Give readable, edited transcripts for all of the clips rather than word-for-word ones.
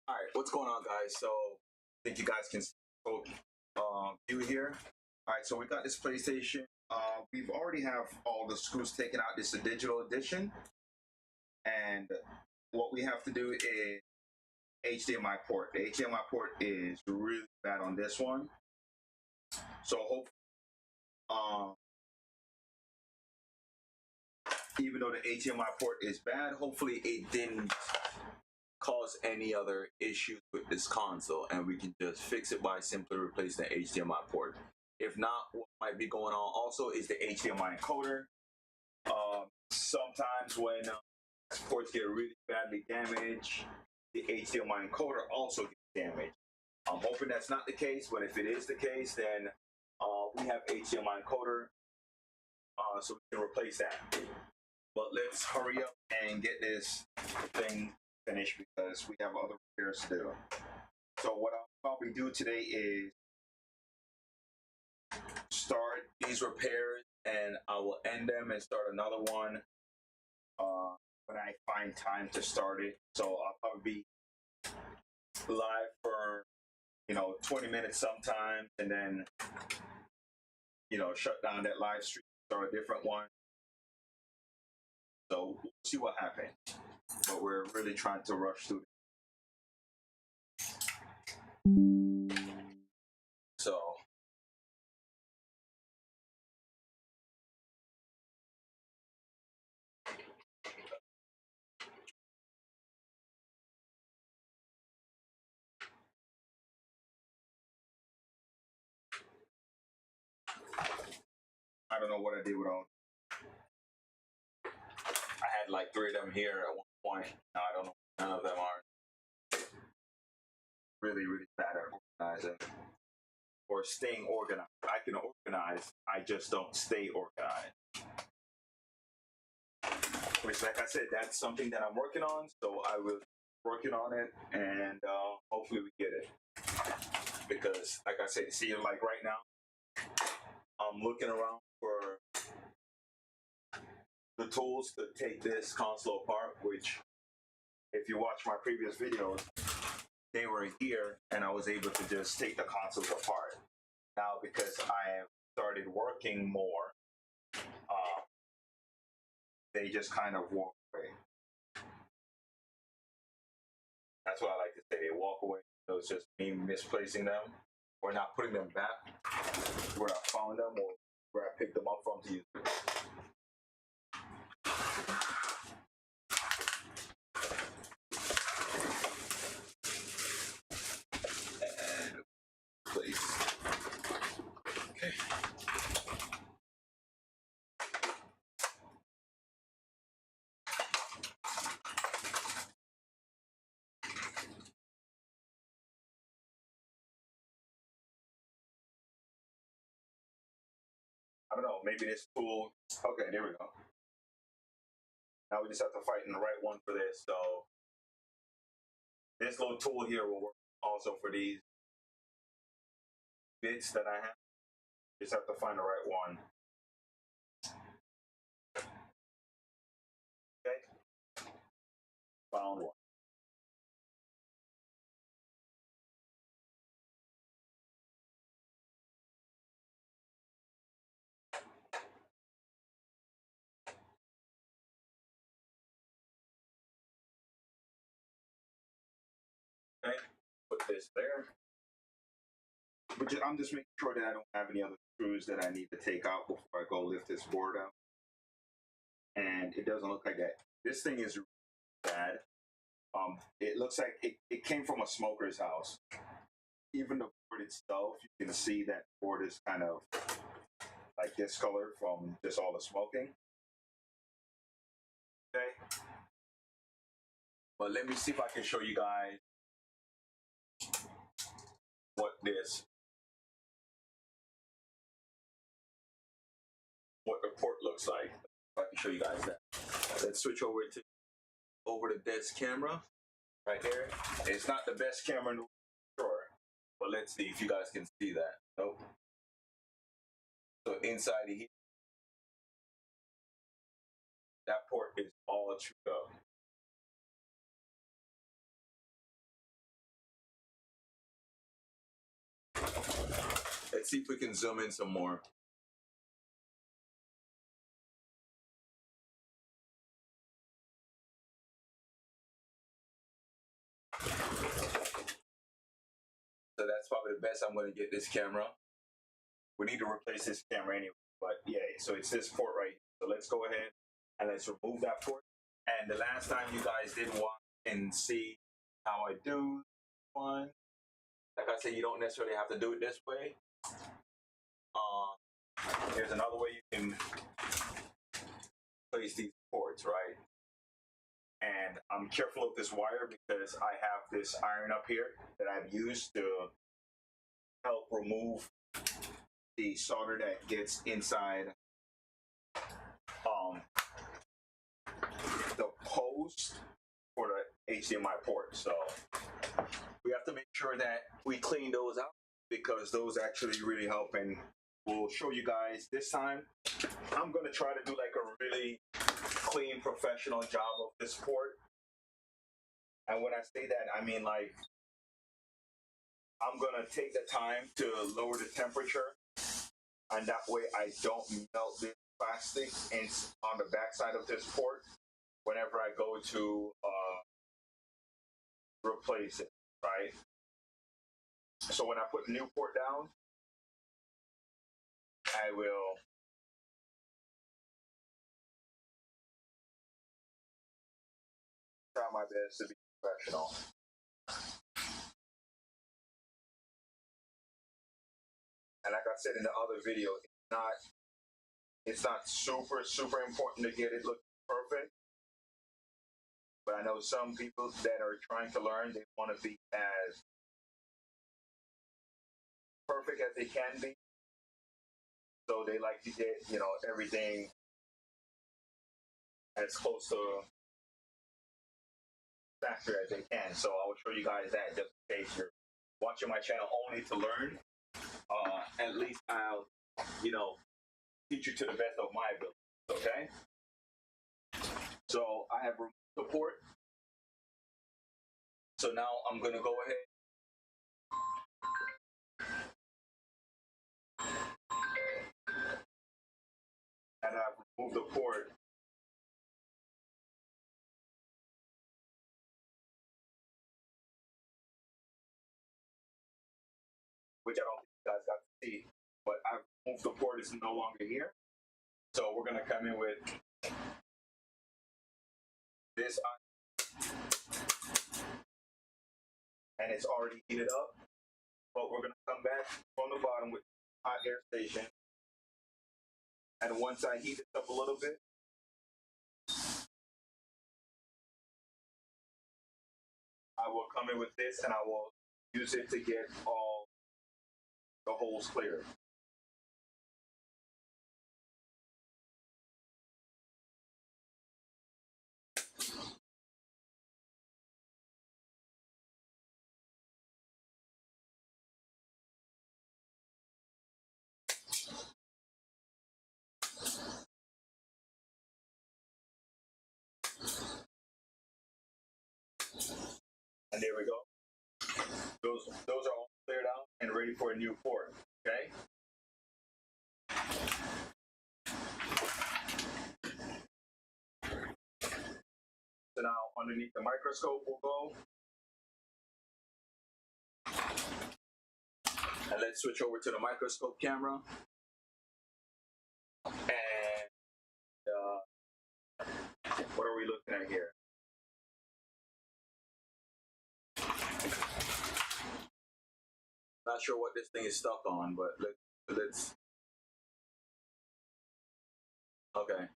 All right, what's going on, guys? So, I think you guys can view here. All right, so we got this PlayStation. We've already have all the screws taken out. This is a digital edition, and what we have to do is HDMI port. The HDMI port is really bad on this one. So, hope even though the HDMI port is bad, hopefully it didn't cause any other issues with this console, and we can just fix it by simply replacing the HDMI port. If not, what might be going on also is the HDMI encoder. Sometimes when ports get really badly damaged, the HDMI encoder also gets damaged. I'm hoping that's not the case, but if it is the case, then we have HDMI encoder, so we can replace that. But let's hurry up and get this thing finished because we have other repairs to do. So what I'll probably do today is start these repairs, and I will end them and start another one when I find time to start it. So I'll probably be live for 20 minutes sometimes, and then shut down that live stream, start a different one. So we'll see what happens. But we're really trying to rush through it. So I don't know what I did with all. I had like 3 of them here at one point. Now I don't know. None of them are really, really bad at organizing or staying organized. I can organize. I just don't stay organized. Which, like I said, that's something that I'm working on. So I will working on it, and hopefully we get it. Because, like I said, see, like right now, I'm looking around for the tools to take this console apart, which if you watch my previous videos, they were here and I was able to just take the consoles apart. Now, because I have started working more, they just kind of walk away. That's what I like to say. They walk away. So it's just me misplacing them or not putting them back where I found them or where I picked them up from to use them. Okay. I don't know, maybe this tool. Okay, there we go. Now we just have to find the right one for this. So this little tool here will work also for these bits that I have. Just have to find the right one. Okay. Found one. Okay. Put this there. But I'm just making sure that I don't have any other screws that I need to take out before I go lift this board out. And it doesn't look like that. This thing is bad. It looks like it came from a smoker's house. Even the board itself, you can see that board is kind of like discolored from just all the smoking. Okay. But let me see if I can show you guys what the port looks like. If I can show you guys that. Let's switch over to this camera right here. It's not the best camera in the world, sure, but let's see if you guys can see that. Nope. So inside of here, that port is all chewed up. Let's see if we can zoom in some more. So that's probably the best I'm going to get this camera. We need to replace this camera anyway, but yeah, so it's this port right here. So let's go ahead and let's remove that port. And the last time you guys did watch and see how I do one, Like I said, you don't necessarily have to do it this way. There's another way you can place these ports, right? And I'm careful of this wire because I have this iron up here that I've used to help remove the solder that gets inside the post for the HDMI port. So we have to make sure that we clean those out because those actually really help, and we'll show you guys this time. I'm going to try to do like a really clean professional job of this port. And when I say that, I mean like I'm going to take the time to lower the temperature, and that way I don't melt this plastic on the backside of this port whenever I go to replace it, right? So when I put the new port down, I will try my best to be professional. And like I said in the other video, it's not super important to get it look perfect. But I know some people that are trying to learn, they want to be as perfect as they can be. So they like to get, everything as close to factory as they can. So I will show you guys that just in case you're watching my channel only to learn. At least I'll, teach you to the best of my ability. Okay? So I have removed the port. So now I'm going to go ahead and I've removed the port. Which I don't think you guys got to see. But I've moved the port, is no longer here. So we're going to come in with this and it's already heated up. But we're going to come back from the bottom with hot air station. And once I heat it up a little bit, I will come in with this and I will use it to get all the holes clear. And there we go. Those are all cleared out and ready for a new port. Okay. So now underneath the microscope we'll go. And let's switch over to the microscope camera. And what are we looking at here? Not sure what this thing is stuck on, but let's okay.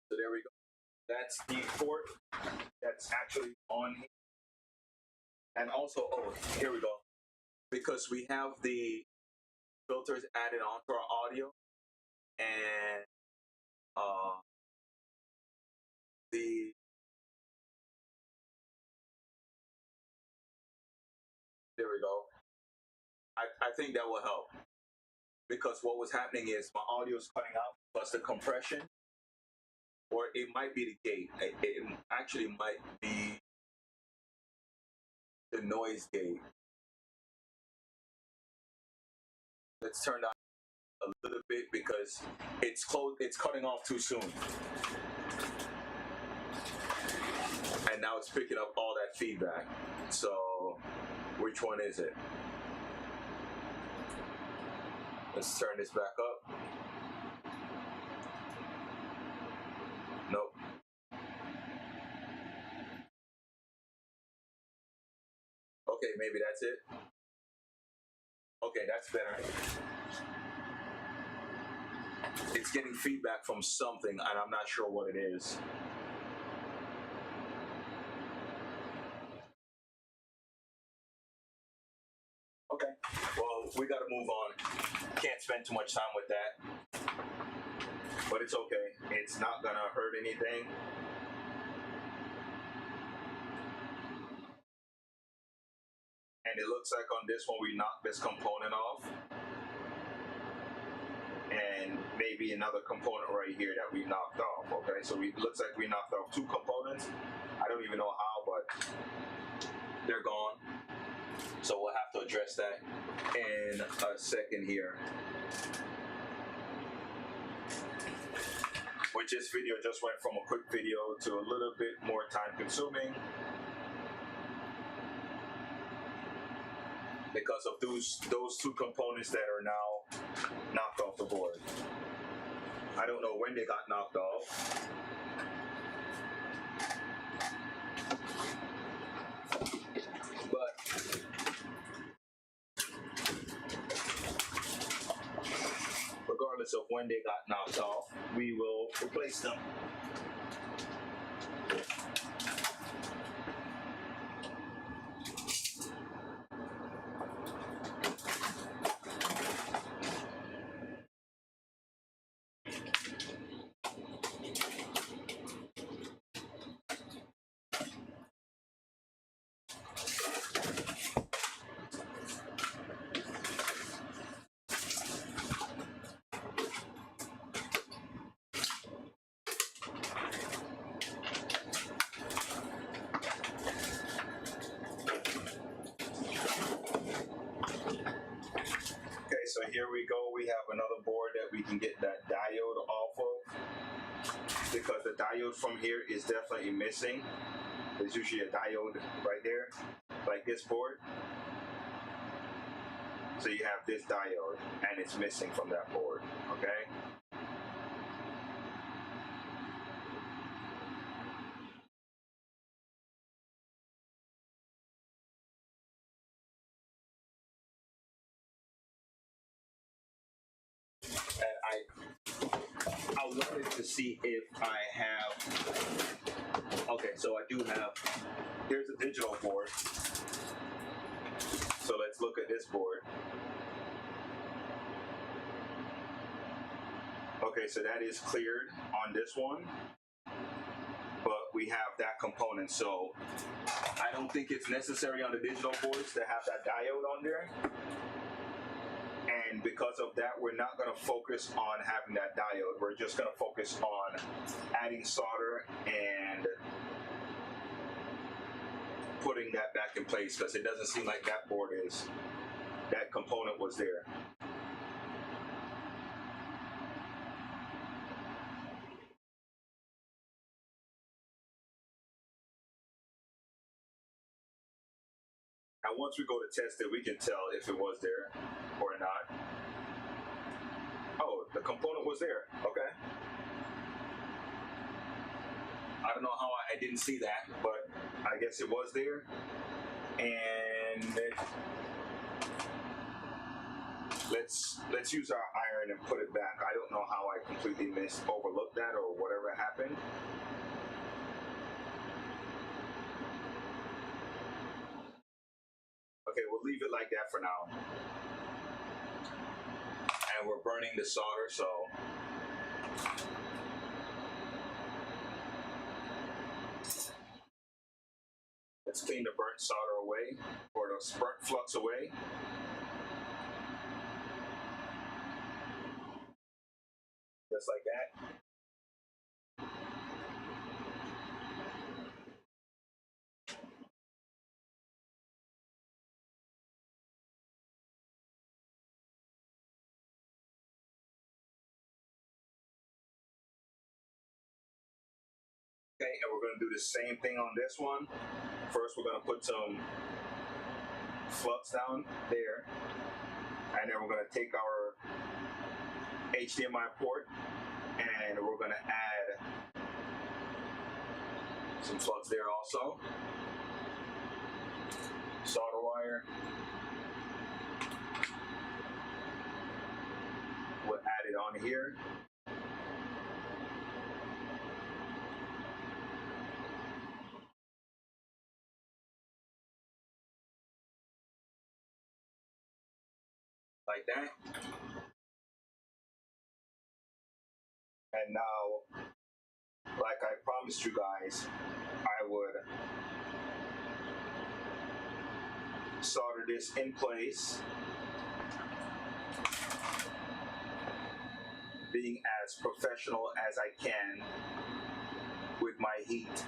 So there we go. That's the port that's actually on here. And also, oh, here we go. Because we have the filters added onto our audio, and there we go. I think that will help because what was happening is my audio is cutting out plus the compression, or it might be the gate. It actually might be the noise gate. Let's turn down a little bit because it's close. It's cutting off too soon, and now it's picking up all that feedback. So, which one is it? Let's turn this back up. Nope. Okay, maybe that's it. Okay, that's better. It's getting feedback from something, and I'm not sure what it is. Okay, well, we got to move on. Can't spend too much time with that. But it's okay. It's not going to hurt anything. And it looks like on this one, we knocked this component off. And maybe another component right here that we knocked off, okay? So it looks like we knocked off two components. I don't even know how, but they're gone. So we'll have to address that in a second here. Which this video just went from a quick video to a little bit more time consuming because of those two components that are now knocked off the board. I don't know when they got knocked off. But regardless of when they got knocked off, we will replace them. So here we go. We have another board that we can get that diode off of because the diode from here is definitely missing. There's usually a diode right there, like this board. So you have this diode and it's missing from that board, okay? And I wanted to see if I have, okay, so I do have, here's a digital board. So let's look at this board. Okay, so that is cleared on this one, but we have that component. So I don't think it's necessary on the digital boards to have that diode on there. And because of that, we're not going to focus on having that diode. We're just going to focus on adding solder and putting that back in place because it doesn't seem like that board is, that component was there. And once we go to test it, we can tell if it was there or not. Oh, the component was there. Okay. I don't know how I didn't see that, but I guess it was there. And let's use our iron and put it back. I don't know how I completely overlooked that or whatever happened. Okay, we'll leave it like that for now. And we're burning the solder, so let's clean the burnt solder away, or the burnt flux away. Just like that. Okay, and we're going to do the same thing on this one. First, we're going to put some flux down there, and then we're going to take our HDMI port and we're going to add some flux there also. Solder wire. We'll add it on here. Like that. And now, like I promised you guys, I would solder this in place, being as professional as I can with my heat.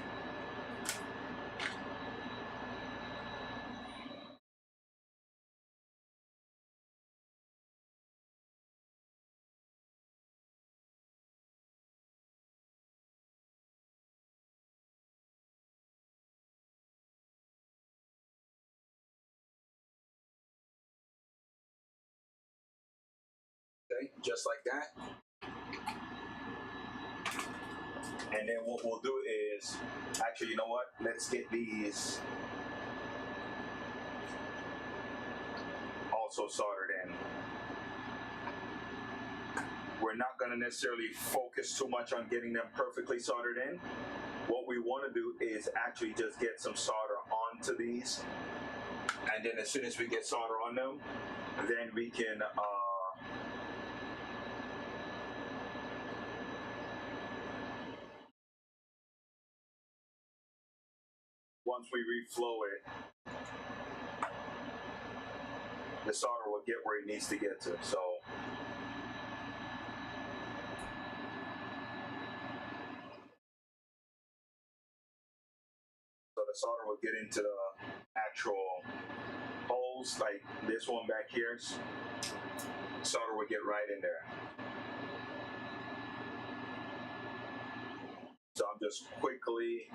Okay, just like that. And then what we'll do is, actually, you know what? Let's get these also soldered in. We're not going to necessarily focus too much on getting them perfectly soldered in. What we want to do is actually just get some solder onto these. And then as soon as we get solder on them, then we can once we reflow it, the solder will get where it needs to get to. So the solder will get into the actual holes, like this one back here. Solder will get right in there. So I'm just quickly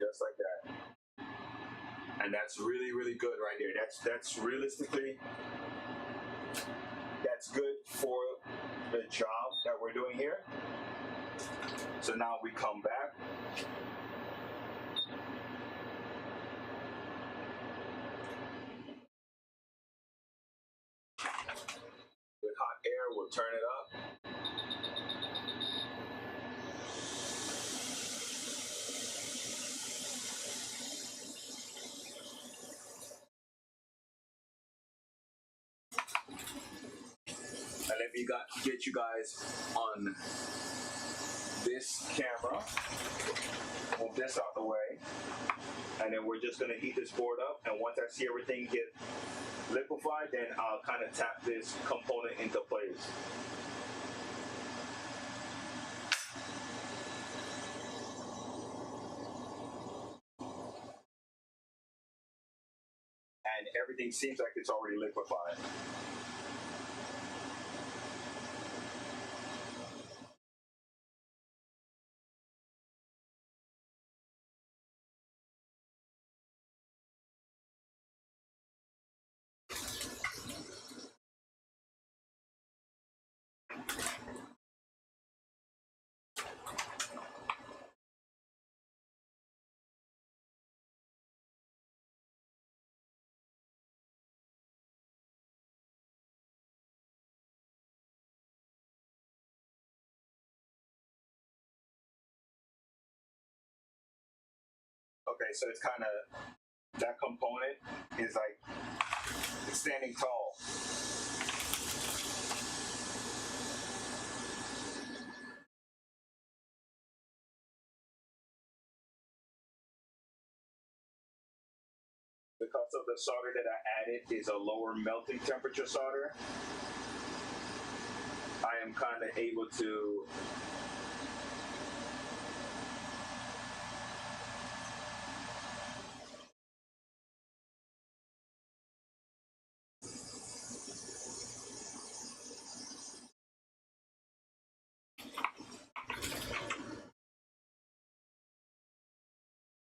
just like that. And that's really, really good right there. That's realistically, that's good for the job that we're doing here. So now we come back. With hot air, we'll turn it up. And let me get you guys on this camera. Move this out the way. And then we're just going to heat this board up. And once I see everything get liquefied, then I'll kind of tap this component into place. And everything seems like it's already liquefied. Okay, so it's kind of, that component is like standing tall. Because of the solder that I added is a lower melting temperature solder. I am kind of able to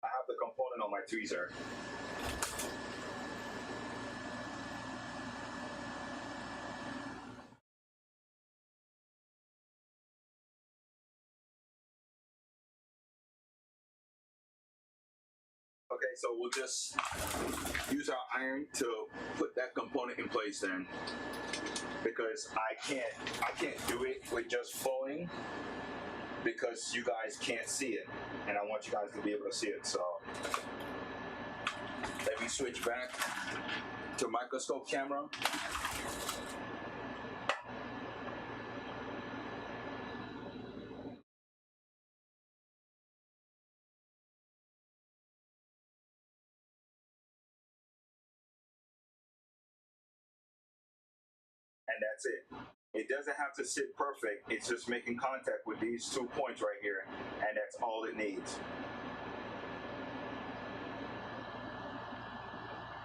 I have the component on my tweezer. Okay, so we'll just use our iron to put that component in place then, because I can't do it with just flowing, because you guys can't see it, and I want you guys to be able to see it. So let me switch back to microscope camera. And that's it. It doesn't have to sit perfect. It's just making contact with these 2 points right here, and that's all it needs.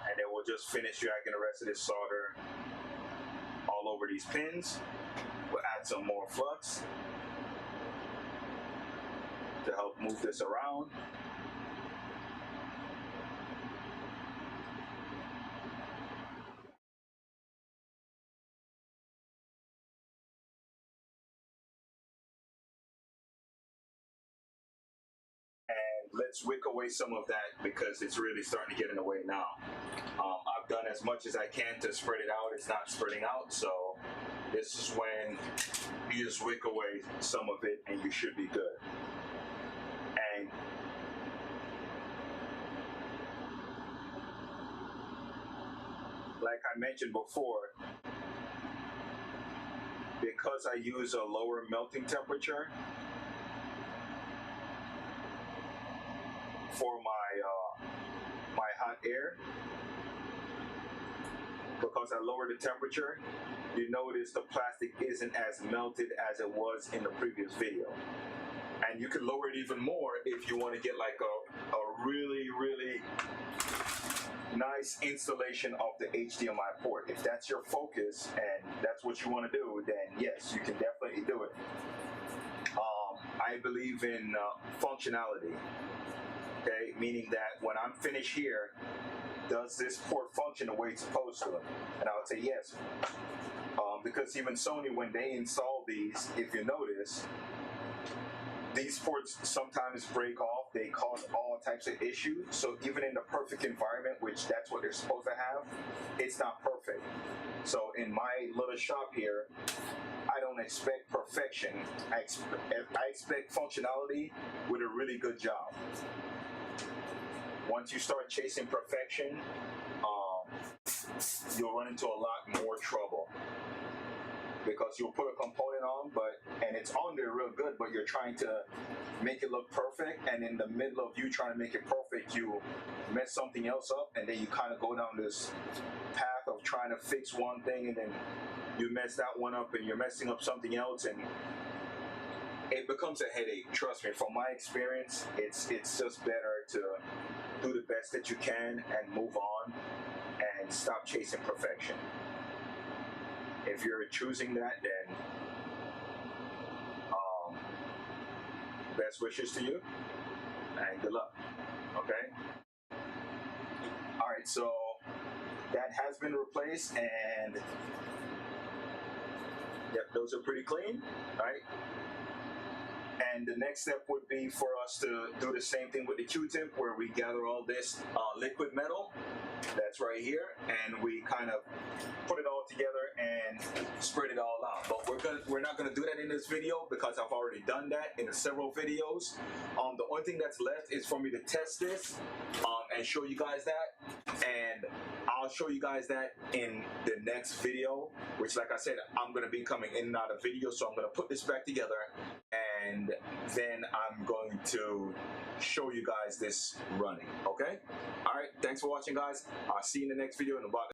And then we'll just finish dragging the rest of this solder all over these pins. We'll add some more flux to help move this around. And let's wick away some of that, because it's really starting to get in the way now. I've done as much as I can to spread it out. It's not spreading out, so this is when you just wick away some of it and you should be good. And like I mentioned before, because I use a lower melting temperature for my hot air, because I lowered the temperature, you notice the plastic isn't as melted as it was in the previous video. And you can lower it even more if you want to get like a really, really nice installation of the HDMI port. If that's your focus and that's what you want to do, then yes, you can definitely do it. I believe in functionality, okay? Meaning that when I'm finished here, does this port function the way it's supposed to? And I would say yes. Because even Sony, when they install these, if you notice, these ports sometimes break off. They cause all types of issues. So even in the perfect environment, which that's what they're supposed to have, it's not perfect. So in my little shop here, I don't expect perfection. I expect functionality with a really good job. Once you start chasing perfection, you'll run into a lot more trouble, because you'll put a component on, and it's on there real good, but you're trying to make it look perfect, and in the middle of you trying to make it perfect, you mess something else up, and then you kind of go down this path of trying to fix one thing, and then you mess that one up, and you're messing up something else, and it becomes a headache. Trust me, from my experience, it's just better to do the best that you can and move on and stop chasing perfection. If you're choosing that, then best wishes to you and good luck. Okay? All right, so that has been replaced, and yep, those are pretty clean, right? And the next step would be for us to do the same thing with the Q-tip, where we gather all this liquid metal that's right here, and we kind of put it all together and spread it all out. But we're not gonna do that in this video, because I've already done that in several videos. The only thing that's left is for me to test this and show you guys that, and I'll show you guys that in the next video, which, like I said, I'm gonna be coming in and out of videos, so I'm gonna put this back together, and then I'm going to show you guys this running. Okay? All right, thanks for watching, guys. I'll see you in the next video in about